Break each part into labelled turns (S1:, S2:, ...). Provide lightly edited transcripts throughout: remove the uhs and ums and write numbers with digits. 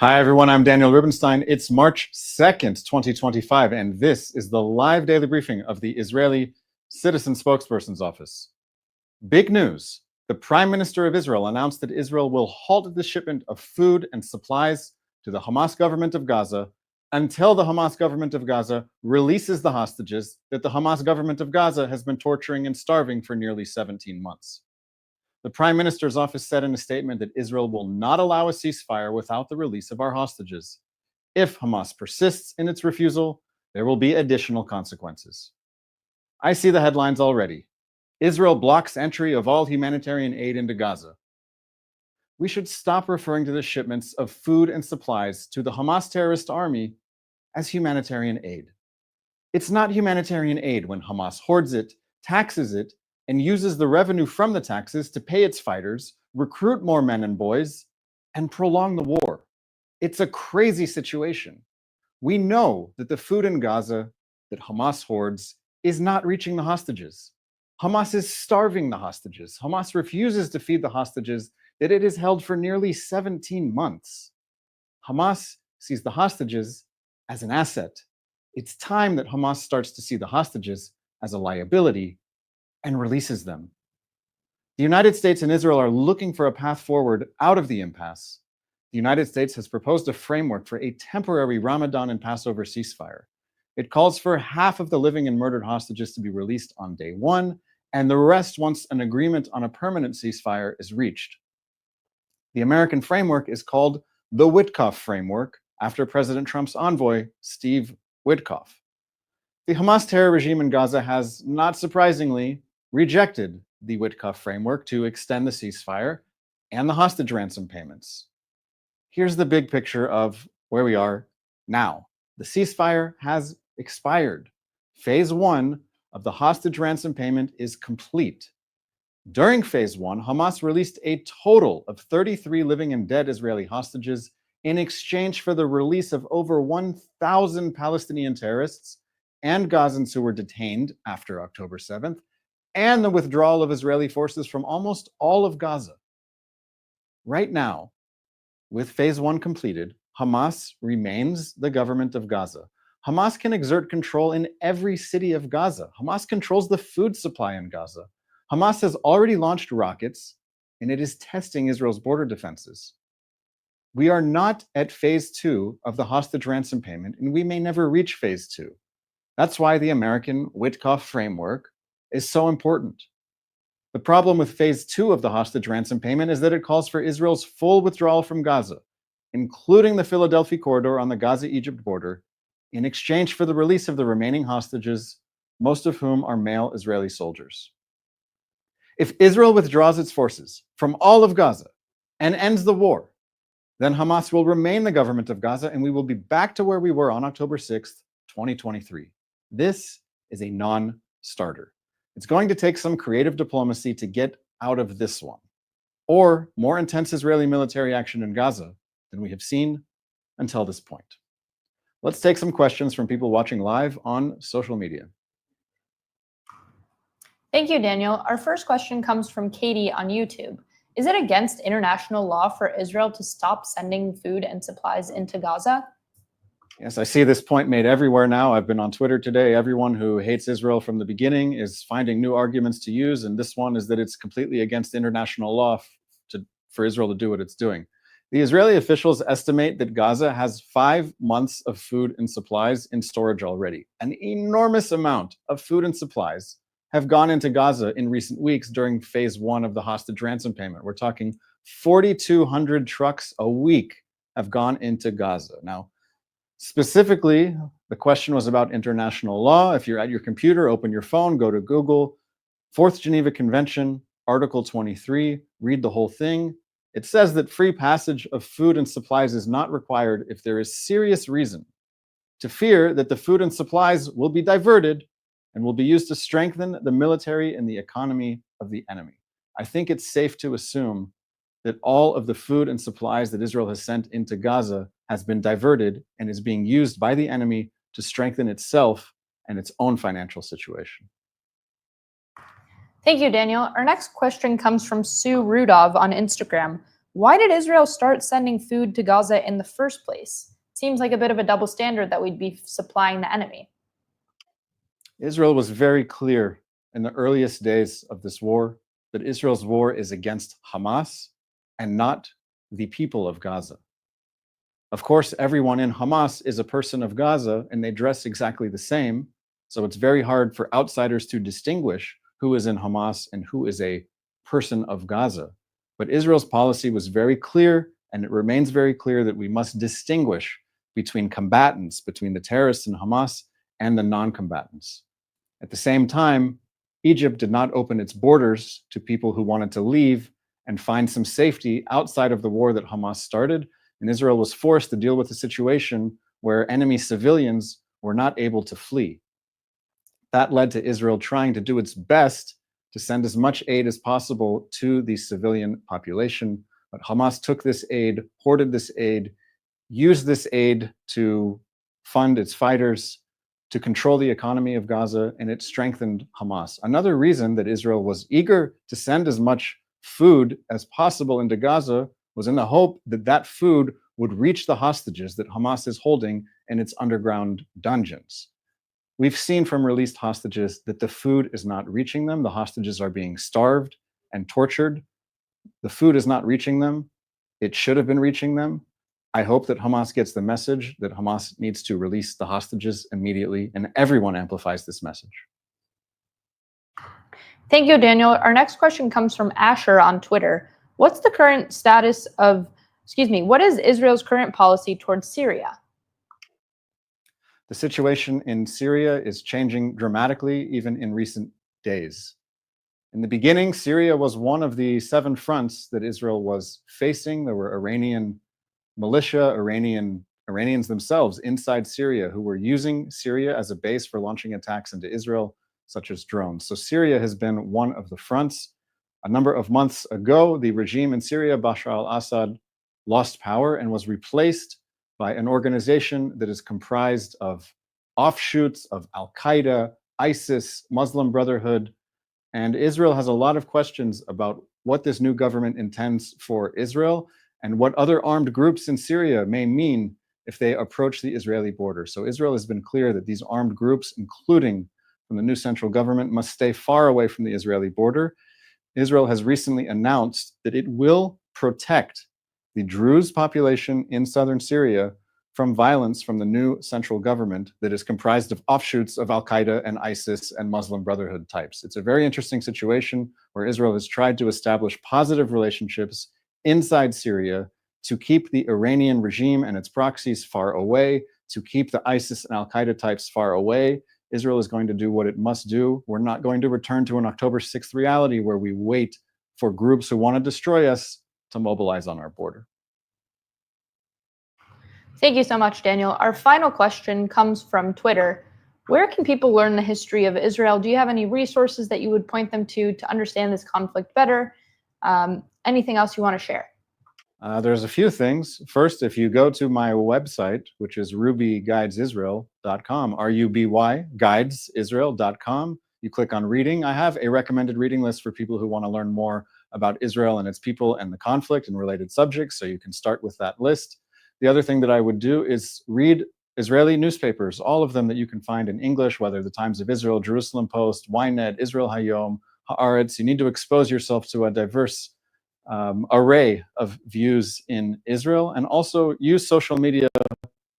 S1: Hi, everyone. I'm Daniel Rubenstein. It's March 2nd, 2025, and this is the live daily briefing of the Israeli Citizen Spokesperson's Office. Big news. The Prime Minister of Israel announced that Israel will halt the shipment of food and supplies to the Hamas government of Gaza until the Hamas government of Gaza releases the hostages that the Hamas government of Gaza has been torturing and starving for nearly 17 months. The Prime Minister's office said in a statement that Israel will not allow a ceasefire without the release of our hostages. If Hamas persists in its refusal, there will be additional consequences. I see the headlines already. Israel blocks entry of all humanitarian aid into Gaza. We should stop referring to the shipments of food and supplies to the Hamas terrorist army as humanitarian aid. It's not humanitarian aid when Hamas hoards it, taxes it, and uses the revenue from the taxes to pay its fighters, recruit more men and boys, and prolong the war. It's a crazy situation. We know that the food in Gaza that Hamas hoards is not reaching the hostages. Hamas is starving the hostages. Hamas refuses to feed the hostages that it has held for nearly 17 months. Hamas sees the hostages as an asset. It's time that Hamas starts to see the hostages as a liability and releases them. The United States and Israel are looking for a path forward out of the impasse. The United States has proposed a framework for a temporary Ramadan and Passover ceasefire. It calls for half of the living and murdered hostages to be released on day one, and the rest once an agreement on a permanent ceasefire is reached. The American framework is called the Witkoff Framework, after President Trump's envoy, Steve Witkoff. The Hamas terror regime in Gaza has, not surprisingly, rejected the Witkoff framework to extend the ceasefire and the hostage ransom payments. Here's the big picture of where we are now. The ceasefire has expired. Phase 1 of the hostage ransom payment is complete. During Phase 1, Hamas released a total of 33 living and dead Israeli hostages in exchange for the release of over 1,000 Palestinian terrorists and Gazans who were detained after October 7th, and the withdrawal of Israeli forces from almost all of Gaza. Right now, with Phase 1 completed, Hamas remains the government of Gaza. Hamas can exert control in every city of Gaza. Hamas controls the food supply in Gaza. Hamas has already launched rockets, and it is testing Israel's border defenses. We are not at Phase 2 of the hostage ransom payment, and we may never reach Phase 2. That's why the American Witkoff framework is so important. The problem with Phase 2 of the hostage ransom payment is that it calls for Israel's full withdrawal from Gaza, including the Philadelphia corridor on the Gaza-Egypt border, in exchange for the release of the remaining hostages, most of whom are male Israeli soldiers. If Israel withdraws its forces from all of Gaza and ends the war, then Hamas will remain the government of Gaza, and we will be back to where we were on October 6th, 2023. This is a non-starter. It's going to take some creative diplomacy to get out of this one, or more intense Israeli military action in Gaza than we have seen until this point. Let's take some questions from people watching live on social media.
S2: Thank you, Daniel. Our first question comes from Katie on YouTube. Is it against international law for Israel to stop sending food and supplies into Gaza?
S1: Yes, I see this point made everywhere now. I've been on Twitter today. Everyone who hates Israel from the beginning is finding new arguments to use, and this one is that it's completely against international law for Israel to do what it's doing. The Israeli officials estimate that Gaza has 5 months of food and supplies in storage already. An enormous amount of food and supplies have gone into Gaza in recent weeks during Phase 1 of the hostage ransom payment. We're talking 4,200 trucks a week have gone into Gaza. Now, specifically, the question was about international law. If you're at your computer, open your phone, go to Google, Fourth Geneva Convention, Article 23, read the whole thing. It says that free passage of food and supplies is not required if there is serious reason to fear that the food and supplies will be diverted and will be used to strengthen the military and the economy of the enemy. I think it's safe to assume that all of the food and supplies that Israel has sent into Gaza has been diverted and is being used by the enemy to strengthen itself and its own financial situation.
S2: Thank you, Daniel. Our next question comes from Sue Rudov on Instagram. Why did Israel start sending food to Gaza in the first place? Seems like a bit of a double standard that we'd be supplying the enemy.
S1: Israel was very clear in the earliest days of this war that Israel's war is against Hamas and not the people of Gaza. Of course, everyone in Hamas is a person of Gaza and they dress exactly the same. So it's very hard for outsiders to distinguish who is in Hamas and who is a person of Gaza. But Israel's policy was very clear, and it remains very clear that we must distinguish between combatants, between the terrorists in Hamas and the non-combatants. At the same time, Egypt did not open its borders to people who wanted to leave and find some safety outside of the war that Hamas started. And Israel was forced to deal with a situation where enemy civilians were not able to flee. That led to Israel trying to do its best to send as much aid as possible to the civilian population. But Hamas took this aid, hoarded this aid, used this aid to fund its fighters, to control the economy of Gaza, and it strengthened Hamas. Another reason that Israel was eager to send as much food as possible into Gaza was in the hope that that food would reach the hostages that Hamas is holding in its underground dungeons. We've seen from released hostages that the food is not reaching them. The hostages are being starved and tortured. The food is not reaching them. It should have been reaching them. I hope that Hamas gets the message that Hamas needs to release the hostages immediately, and everyone amplifies this message.
S2: Thank you, Daniel. Our next question comes from Asher on Twitter. What's the current status of, what is Israel's current policy towards Syria?
S1: The situation in Syria is changing dramatically, even in recent days. In the beginning, Syria was one of the 7 fronts that Israel was facing. There were Iranian militia, Iranians themselves inside Syria who were using Syria as a base for launching attacks into Israel, such as drones. So Syria has been one of the fronts. A number of months ago, the regime in Syria, Bashar al-Assad, lost power and was replaced by an organization that is comprised of offshoots of Al-Qaeda, ISIS, Muslim Brotherhood, and Israel has a lot of questions about what this new government intends for Israel and what other armed groups in Syria may mean if they approach the Israeli border. So Israel has been clear that these armed groups, including from the new central government, must stay far away from the Israeli border. Israel has recently announced that it will protect the Druze population in southern Syria from violence from the new central government that is comprised of offshoots of Al-Qaeda and ISIS and Muslim Brotherhood types. It's a very interesting situation where Israel has tried to establish positive relationships inside Syria to keep the Iranian regime and its proxies far away, to keep the ISIS and Al-Qaeda types far away. Israel is going to do what it must do. We're not going to return to an October 6th reality where we wait for groups who want to destroy us to mobilize on our border.
S2: Thank you so much, Daniel. Our final question comes from Twitter. Where can people learn the history of Israel? Do you have any resources that you would point them to understand this conflict better? Anything else you want to share?
S1: There's a few things. First, if you go to my website, which is rubyguidesisrael.com, R-U-B-Y, guidesisrael.com, you click on reading. I have a recommended reading list for people who want to learn more about Israel and its people and the conflict and related subjects, so you can start with that list. The other thing that I would do is read Israeli newspapers, all of them that you can find in English, whether the Times of Israel, Jerusalem Post, Ynet, Israel Hayom, Haaretz. You need to expose yourself to a diverse array of views in Israel, and also use social media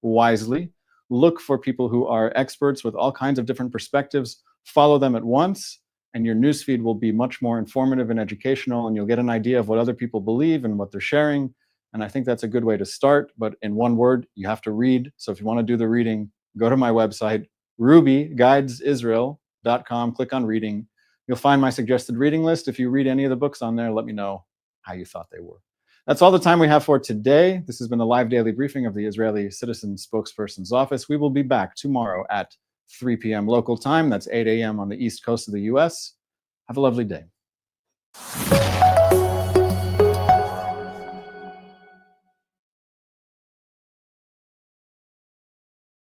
S1: wisely. Look for people who are experts with all kinds of different perspectives. Follow them at once, and your newsfeed will be much more informative and educational, and you'll get an idea of what other people believe and what they're sharing. And I think that's a good way to start. But in one word, you have to read. So if you want to do the reading, go to my website, rubyguidesisrael.com, click on reading. You'll find my suggested reading list. If you read any of the books on there, let me know how you thought they were. That's all the time we have for today. This has been a live daily briefing of the Israeli Citizen Spokesperson's Office. We will be back tomorrow at 3 p.m. local time. That's 8 a.m. on the East Coast of the US. Have a lovely day.